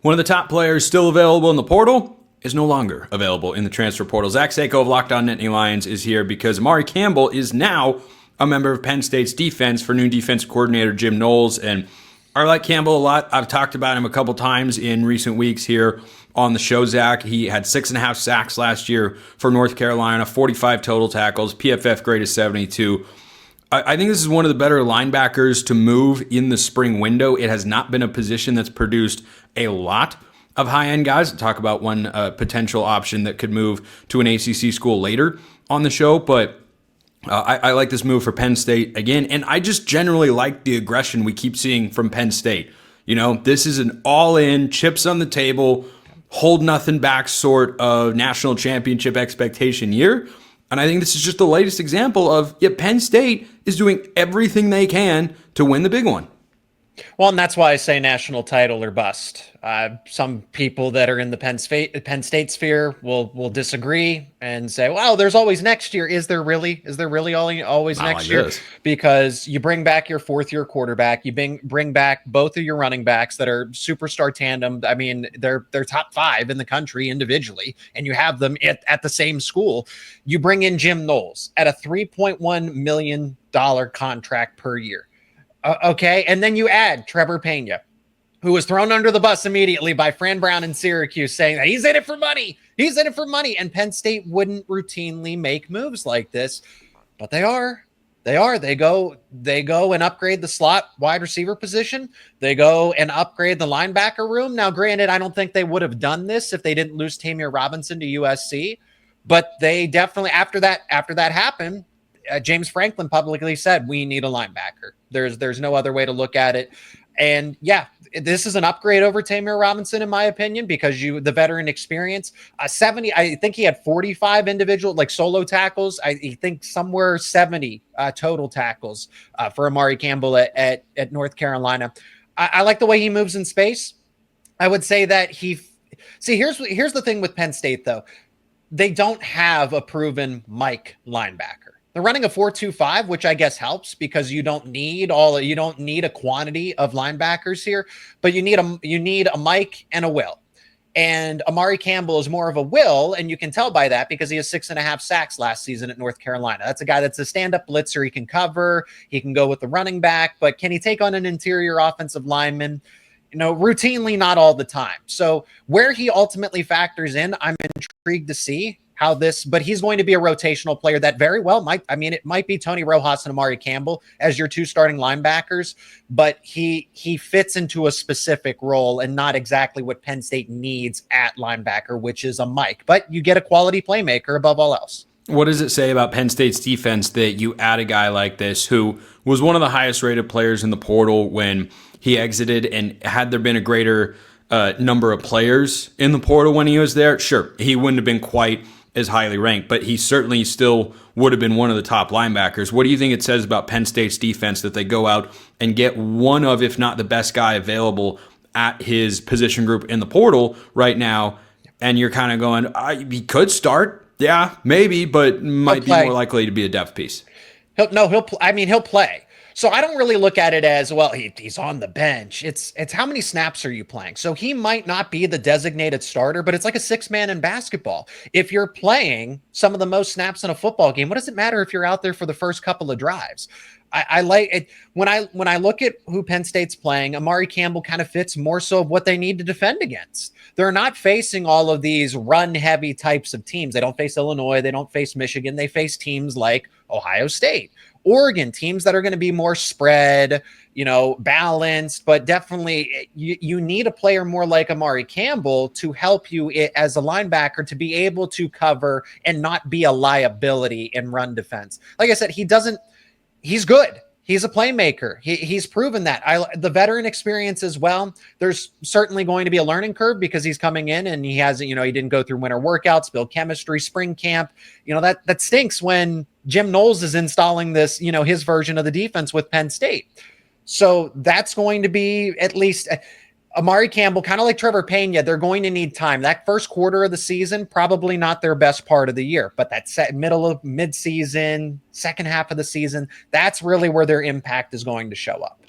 One of the top players still available in the portal is no longer available in the transfer portal. Zach Seyko of On Nittany Lions is here because Amari Campbell is now a member of Penn State's defense for new defense coordinator Jim Knowles. And I like Campbell a lot. I've talked about him a couple times in recent weeks here on the show, Zach. He had 6.5 sacks last year for North Carolina, 45 total tackles, PFF grade is 72. I think this is one of the better linebackers to move in the spring window. It has not been a position that's produced a lot of high-end guys. We'll talk about one potential option that could move to an ACC school later on the show, but I like this move for Penn State again, and I just generally like the aggression we keep seeing from Penn State. You know, this is an all-in, chips on the table, hold nothing back sort of national championship expectation year. And I think this is just the latest example of, Penn State is doing everything they can to win the big one. Well, and that's why I say national title or bust. Some people that are in the Penn State sphere will disagree and say, "Well, there's always next year." Is there really? Is there really always next year? Because you bring back your fourth-year quarterback, you bring back both of your running backs that are superstar tandem. I mean, they're top 5 in the country individually, and you have them at the same school. You bring in Jim Knowles at a $3.1 million contract per year. Okay, and then you add Trevor Pena, who was thrown under the bus immediately by Fran Brown in Syracuse, saying that he's in it for money. He's in it for money. And Penn State wouldn't routinely make moves like this, but they are. They go and upgrade the slot wide receiver position. They go and upgrade the linebacker room. Now, granted, I don't think they would have done this if they didn't lose Tamir Robinson to USC, but they definitely, after that happened, James Franklin publicly said, we need a linebacker. There's no other way to look at it. And yeah, this is an upgrade over Tamir Robinson, in my opinion, because the veteran experience, 70, I think he had 45 individual, solo tackles. I think somewhere 70 total tackles for Amari Campbell at North Carolina. I like the way he moves in space. I would say that here's the thing with Penn State, though. They don't have a proven Mike linebacker. They're running a 4-2-5, which I guess helps because you don't need a quantity of linebackers here, but you need a Mike and a Will. And Amari Campbell is more of a Will, and you can tell by that because he has 6.5 sacks last season at North Carolina. That's a guy that's a stand-up blitzer. He can cover, he can go with the running back, but can he take on an interior offensive lineman? Routinely, not all the time. So where he ultimately factors in, I'm intrigued to see how but he's going to be a rotational player that very well it might be Tony Rojas and Amari Campbell as your 2 starting linebackers, but he fits into a specific role and not exactly what Penn State needs at linebacker, which is a Mike, but you get a quality playmaker above all else. What does it say about Penn State's defense that you add a guy like this who was one of the highest rated players in the portal when he exited, and had there been a greater number of players in the portal when he was there, sure, he wouldn't have been quite as highly ranked, but he certainly still would have been one of the top linebackers. What do you think it says about Penn State's defense that they go out and get one of, if not the best guy available at his position group in the portal right now, and you're kind of going, he could start, yeah, maybe, but might be more likely to be a depth piece. He'll play. So I don't really look at it as, well, he's on the bench. It's how many snaps are you playing? So he might not be the designated starter, but it's like a 6-man in basketball. If you're playing some of the most snaps in a football game, what does it matter if you're out there for the first couple of drives? I like it when I look at who Penn State's playing. Amari Campbell kind of fits more so of what they need to defend against. They're not facing all of these run-heavy types of teams. They don't face Illinois. They don't face Michigan. They face teams like Ohio State, Oregon, teams that are going to be more spread, balanced, but definitely you need a player more like Amari Campbell to help you as a linebacker to be able to cover and not be a liability in run defense. Like I said, he's good. He's a playmaker. He's proven that. The veteran experience as well. There's certainly going to be a learning curve because he's coming in and he hasn't, he didn't go through winter workouts, build chemistry, spring camp. That stinks when Jim Knowles is installing this, his version of the defense with Penn State. So that's going to be at least Amari Campbell, kind of like Trevor Pena, they're going to need time. That first quarter of the season, probably not their best part of the year, but that mid-season, second half of the season, that's really where their impact is going to show up.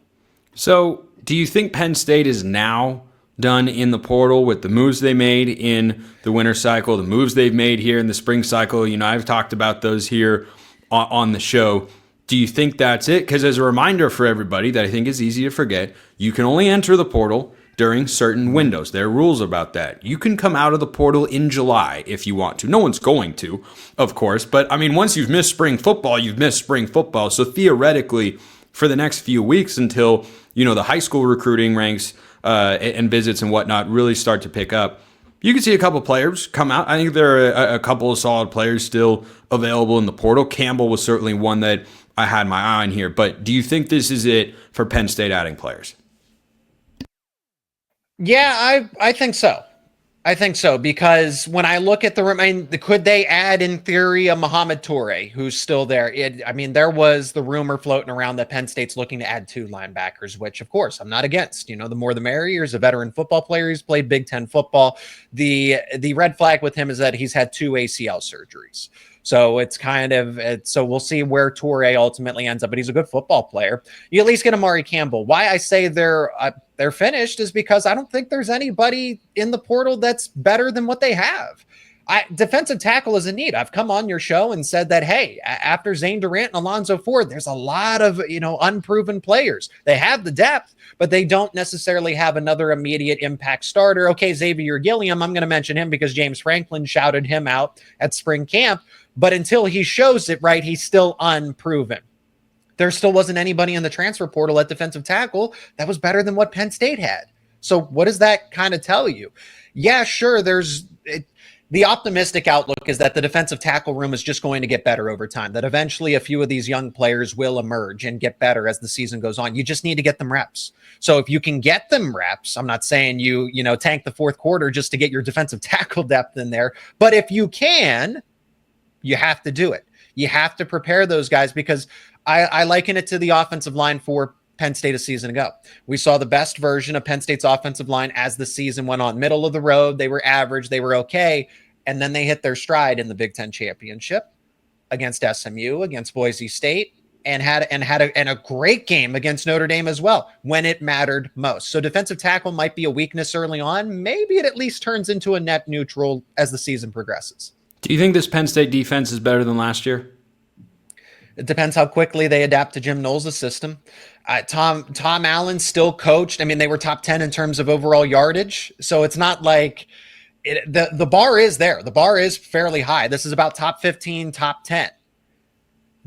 So do you think Penn State is now done in the portal with the moves they made in the winter cycle, the moves they've made here in the spring cycle. I've talked about those here on the show. Do you think that's it? Because as a reminder for everybody that I think is easy to forget, you can only enter the portal during certain windows. There are rules about that. You can come out of the portal in July if you want to. No one's going to, of course. But, once you've missed spring football, you've missed spring football. So theoretically, for the next few weeks until, the high school recruiting ranks and visits and whatnot really start to pick up, you can see a couple players come out. I think there are a couple of solid players still available in the portal. Campbell was certainly one that I had my eye on here. But do you think this is it for Penn State adding players? Yeah, I think so. I think so, because when I look at could they add in theory a Muhammad Toure who's still there? There was the rumor floating around that Penn State's looking to add 2 linebackers, which of course I'm not against. The more the merrier. He's a veteran football player. He's played Big Ten football. The red flag with him is that he's had 2 ACL surgeries. So it's so we'll see where Toure ultimately ends up, but he's a good football player. You at least get Amari Campbell. Why I say they're finished is because I don't think there's anybody in the portal that's better than what they have. Defensive tackle is a need. I've come on your show and said that, hey, after Zane Durant and Alonzo Ford, there's a lot of, unproven players. They have the depth, but they don't necessarily have another immediate impact starter. Okay, Xavier Gilliam, I'm going to mention him because James Franklin shouted him out at spring camp. But until he shows it right, he's still unproven. There still wasn't anybody in the transfer portal at defensive tackle that was better than what Penn State had. So what does that kind of tell you? Yeah, sure, the optimistic outlook is that the defensive tackle room is just going to get better over time, that eventually a few of these young players will emerge and get better as the season goes on. You just need to get them reps. So if you can get them reps, I'm not saying you tank the fourth quarter just to get your defensive tackle depth in there, but if you can, you have to do it. You have to prepare those guys, because I liken it to the offensive line for Penn State a season ago. We saw the best version of Penn State's offensive line as the season went on. Middle of the road, they were average, they were okay, and then they hit their stride in the Big Ten championship against SMU, against Boise State, and had a great game against Notre Dame as well when it mattered most. So defensive tackle might be a weakness early on. Maybe it at least turns into a net neutral as the season progresses. Do you think this Penn State defense is better than last year? It depends how quickly they adapt to Jim Knowles' system. Tom Allen still coached. They were top 10 in terms of overall yardage. So it's not like the bar is there. The bar is fairly high. This is about top 15, top 10.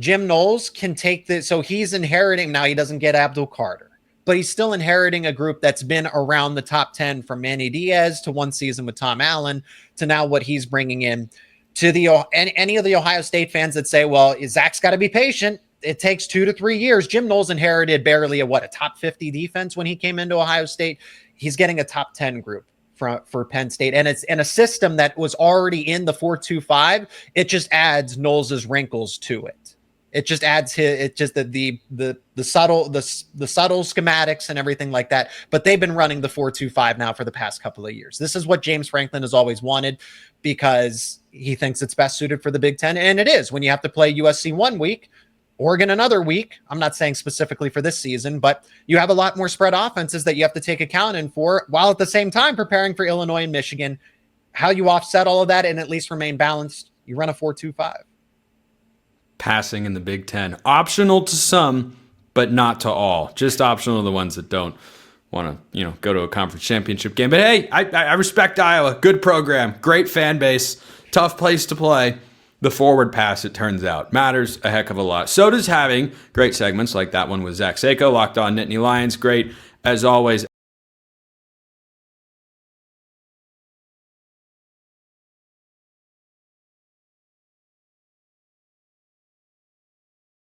Jim Knowles can take this. So he's inheriting. Now he doesn't get Abdul Carter, but he's still inheriting a group that's been around the top 10 from Manny Diaz to one season with Tom Allen to now what he's bringing in. To any of the Ohio State fans that say, well, Zach's got to be patient, it takes 2 to 3 years. Jim Knowles inherited barely a top 50 defense when he came into Ohio State. He's getting a top 10 group for Penn State, and it's in a system that was already in the 4-2-5. It just adds Knowles' wrinkles to it. It just adds the subtle schematics and everything like that. But they've been running the 4-2-5 now for the past couple of years. This is what James Franklin has always wanted, because he thinks it's best suited for the Big Ten. And it is. When you have to play USC one week, Oregon another week, I'm not saying specifically for this season, but you have a lot more spread offenses that you have to take account in for, while at the same time preparing for Illinois and Michigan. How you offset all of that and at least remain balanced, you run a 4-2-5. Passing in the Big Ten. Optional to some, but not to all. Just optional to the ones that don't want to, go to a conference championship game. But hey, I respect Iowa. Good program. Great fan base. Tough place to play. The forward pass, it turns out, matters a heck of a lot. So does having great segments like that one with Zach Seyko, Locked On Nittany Lions. Great, as always.